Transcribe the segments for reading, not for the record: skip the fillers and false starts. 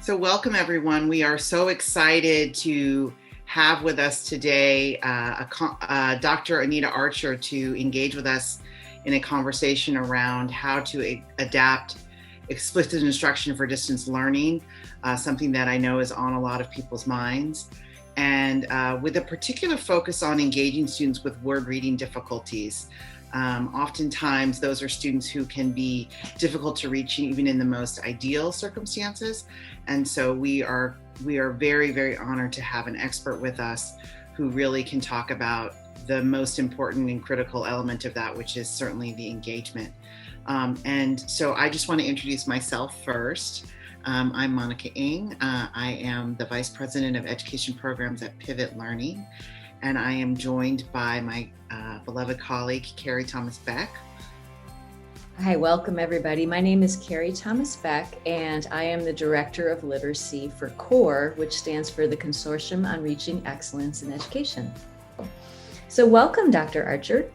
So welcome everyone. We are so excited to have with us today Dr. Anita Archer to engage with us in a conversation around how to adapt explicit instruction for distance learning, something that I know is on a lot of people's minds, and with a particular focus on engaging students with word reading difficulties. Oftentimes those are students who can be difficult to reach even in the most ideal circumstances. And so we are very, very honored to have an expert with us who really can talk about the most important and critical element of that, which is certainly the engagement. And so I just want to introduce myself first. I'm Monica Ng. I am the Vice President of Education Programs at Pivot Learning. And I am joined by my beloved colleague, Carrie Beck. Hi, welcome everybody. My name is Carrie Beck, and I am the Director of Literacy for CORE, which stands for the Consortium on Reaching Excellence in Education. So welcome, Dr. Archer.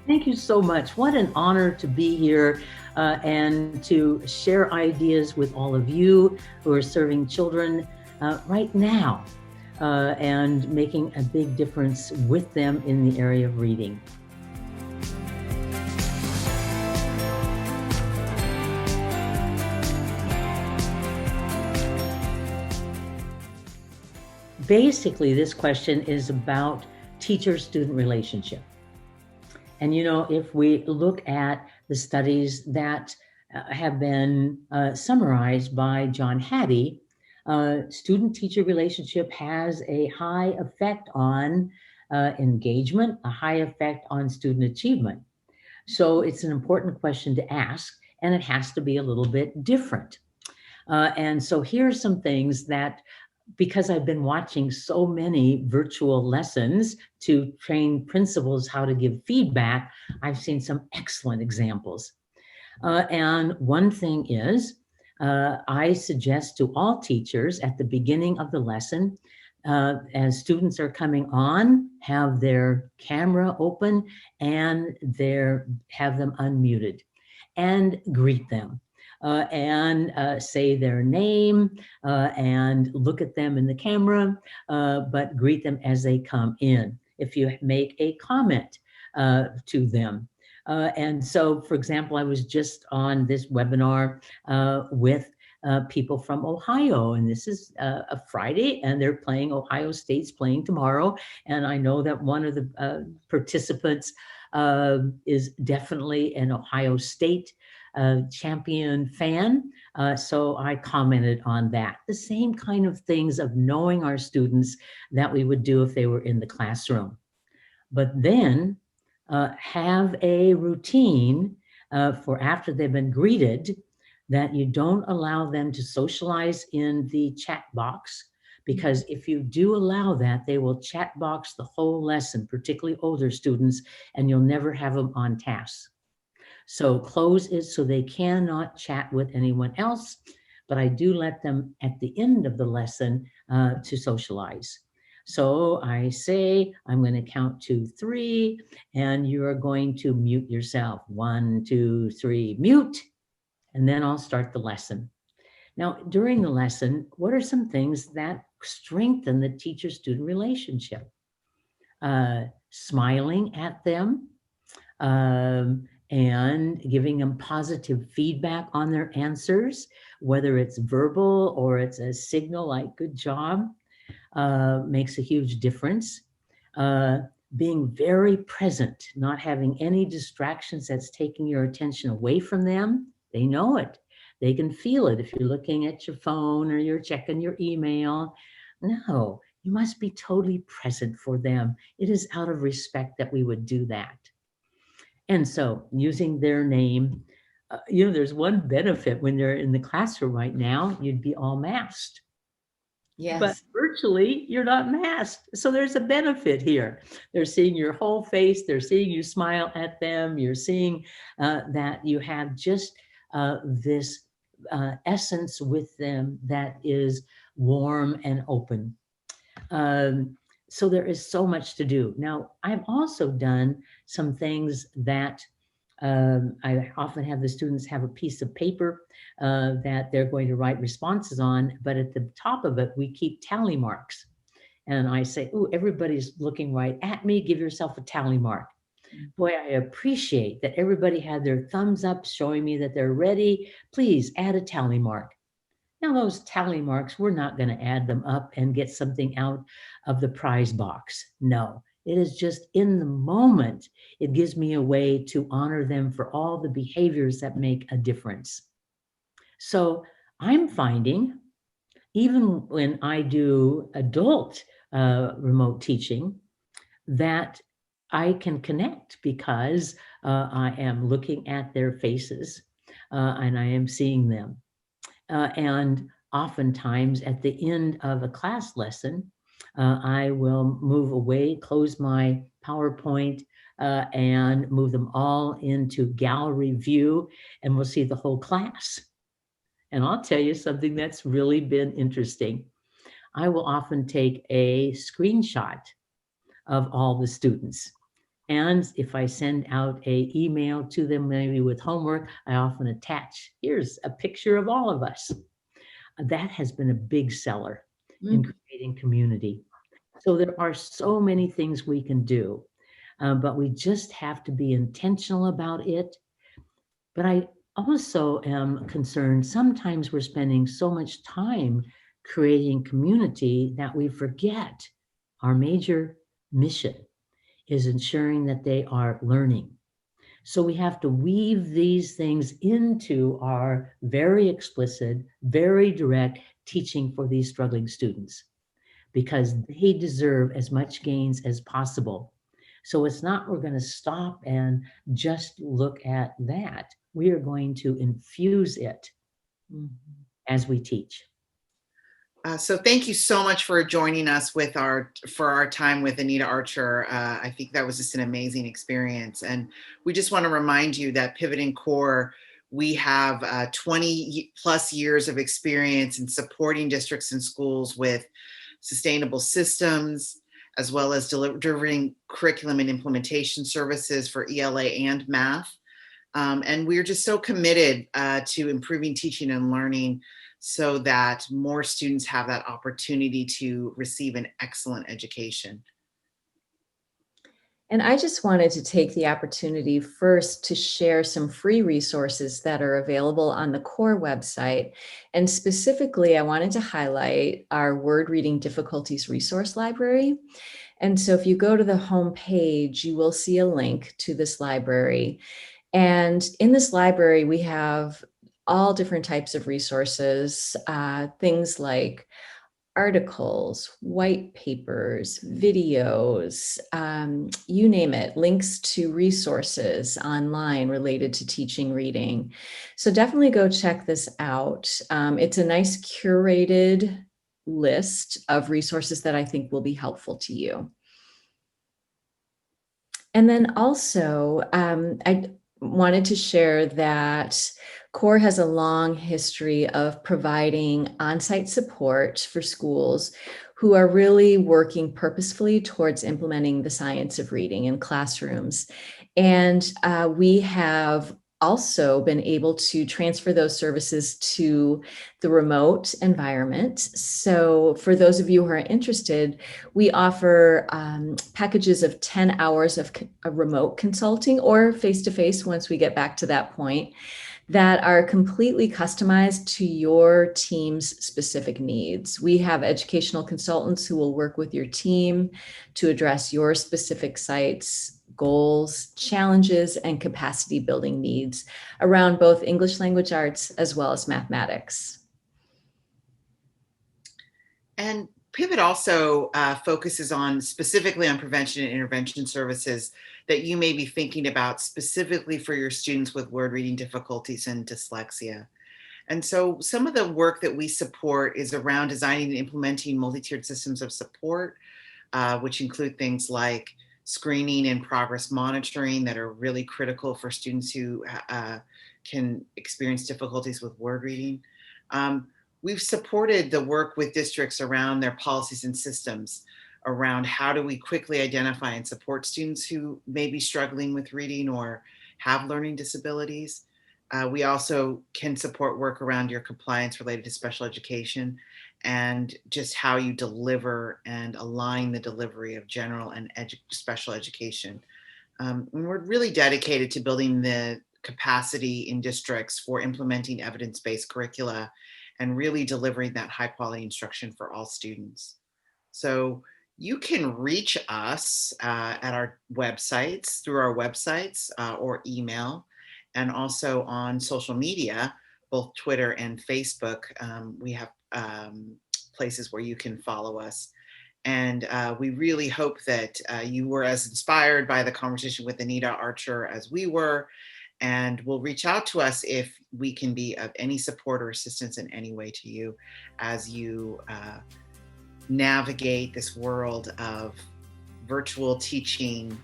Thank you so much. What an honor to be here and to share ideas with all of you who are serving children right now. And making a big difference with them in the area of reading. Basically, this question is about teacher-student relationship. And if we look at the studies that have been summarized by John Hattie, student-teacher relationship has a high effect on engagement, a high effect on student achievement. So it's an important question to ask, and it has to be a little bit different. And so here are some things that, because I've been watching so many virtual lessons to train principals how to give feedback, I've seen some excellent examples. And one thing is, I suggest to all teachers at the beginning of the lesson, as students are coming on, have their camera open and have them unmuted and greet them and say their name and look at them in the camera, but greet them as they come in. If you make a comment to them. And so, for example, I was just on this webinar with people from Ohio, and this is a Friday, and they're playing, Ohio State's playing tomorrow. And I know that one of the participants is definitely an Ohio State champion fan. So I commented on that. The same kind of things of knowing our students that we would do if they were in the classroom. But then have a routine for after they've been greeted, that you don't allow them to socialize in the chat box, because if you do allow that, they will chat box the whole lesson, particularly older students, and you'll never have them on task. So close it so they cannot chat with anyone else, but I do let them at the end of the lesson to socialize. So I say, I'm going to count to 3, and you are going to mute yourself. 1, 2, 3, mute, and then I'll start the lesson. Now, during the lesson, what are some things that strengthen the teacher-student relationship? Smiling at them and giving them positive feedback on their answers, whether it's verbal or it's a signal like good job. Makes a huge difference. Being very present, not having any distractions that's taking your attention away from them. They know it. They can feel it if you're looking at your phone or you're checking your email. No, you must be totally present for them. It is out of respect that we would do that. And so using their name, there's one benefit when they're in the classroom right now, you'd be all masked. Yes. But virtually, you're not masked. So there's a benefit here. They're seeing your whole face. They're seeing you smile at them. You're seeing that you have just this essence with them that is warm and open. So there is so much to do. Now, I've also done some things that I often have the students have a piece of paper that they're going to write responses on, but at the top of it, we keep tally marks. And I say, "Ooh, everybody's looking right at me. Give yourself a tally mark." Boy, I appreciate that everybody had their thumbs up showing me that they're ready. Please add a tally mark. Now, those tally marks, we're not going to add them up and get something out of the prize box. No, it is just in the moment. It gives me a way to honor them for all the behaviors that make a difference. So I'm finding, even when I do adult remote teaching, that I can connect because I am looking at their faces and I am seeing them. And oftentimes at the end of a class lesson, I will move away, close my PowerPoint, and move them all into gallery view, and we'll see the whole class. And I'll tell you something that's really been interesting. I will often take a screenshot of all the students. And if I send out an email to them, maybe with homework, I often attach, here's a picture of all of us. That has been a big seller in creating community. So there are so many things we can do, but we just have to be intentional about it. But I also am concerned sometimes we're spending so much time creating community that we forget our major mission is ensuring that they are learning. So we have to weave these things into our very explicit, very direct teaching for these struggling students because they deserve as much gains as possible. So it's not we're going to stop and just look at that. We are going to infuse it as we teach. So thank you so much for joining us for our time with Anita Archer. I think that was just an amazing experience. And we just want to remind you that Pivot and Core, we have 20 plus years of experience in supporting districts and schools with sustainable systems, as well as delivering curriculum and implementation services for ELA and math. And we're just so committed to improving teaching and learning so that more students have that opportunity to receive an excellent education. And I just wanted to take the opportunity first to share some free resources that are available on the CORE website. And specifically, I wanted to highlight our word reading difficulties resource library. And so if you go to the home page, you will see a link to this library. And in this library, we have all different types of resources, things like articles, white papers, videos, you name it, links to resources online related to teaching reading. So definitely go check this out. It's a nice curated list of resources that I think will be helpful to you. And then also, I wanted to share that CORE has a long history of providing on-site support for schools who are really working purposefully towards implementing the science of reading in classrooms. And we have also been able to transfer those services to the remote environment. So for those of you who are interested, we offer packages of 10 hours of remote consulting or face-to-face once we get back to that point, that are completely customized to your team's specific needs. We have educational consultants who will work with your team to address your specific sites, goals, challenges, and capacity building needs around both English language arts as well as mathematics. And Pivot also focuses specifically on prevention and intervention services that you may be thinking about specifically for your students with word reading difficulties and dyslexia. And so some of the work that we support is around designing and implementing multi-tiered systems of support, which include things like screening and progress monitoring that are really critical for students who can experience difficulties with word reading. We've supported the work with districts around their policies and systems around how do we quickly identify and support students who may be struggling with reading, or have learning disabilities. We also can support work around your compliance related to special education and just how you deliver and align the delivery of general and special education. And we're really dedicated to building the capacity in districts for implementing evidence-based curricula and really delivering that high quality instruction for all students. So you can reach us at our websites, through our websites or email, and also on social media, both Twitter and Facebook. We have places where you can follow us. And we really hope that you were as inspired by the conversation with Anita Archer as we were, and will reach out to us if we can be of any support or assistance in any way to you as you navigate this world of virtual teaching,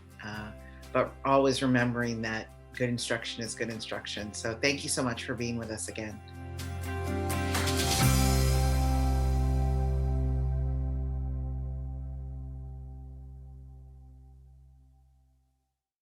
but always remembering that good instruction is good instruction. So thank you so much for being with us again.